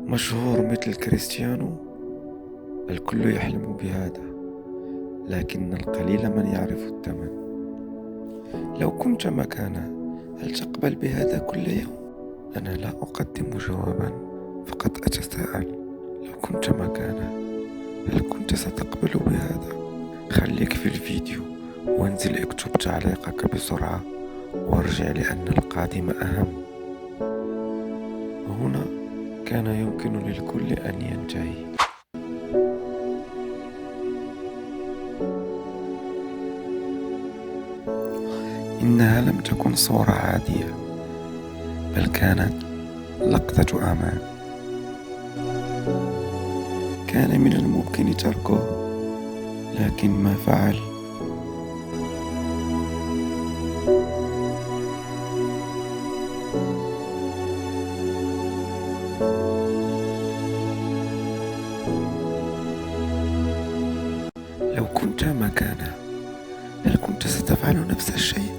مشهور مثل كريستيانو. الكل يحلم بهذا، لكن القليل من يعرف الثمن. لو كنت مكانه، هل تقبل بهذا كل يوم؟ أنا لا أقدم جوابا، فقط أتساءل. لو كنت مكانه، هل كنت ستقبل بهذا؟ خليك في الفيديو وانزل اكتب تعليقك بسرعة وارجع، لأن القادم أهم. وهنا كان يمكن للكل أن ينتهي. إنها لم تكن صورة عادية، بل كانت لقطة أمان. كان من الممكن تركه، لكن ما فعل. لو كنت مكانه، هل كنت ستفعل نفس الشيء؟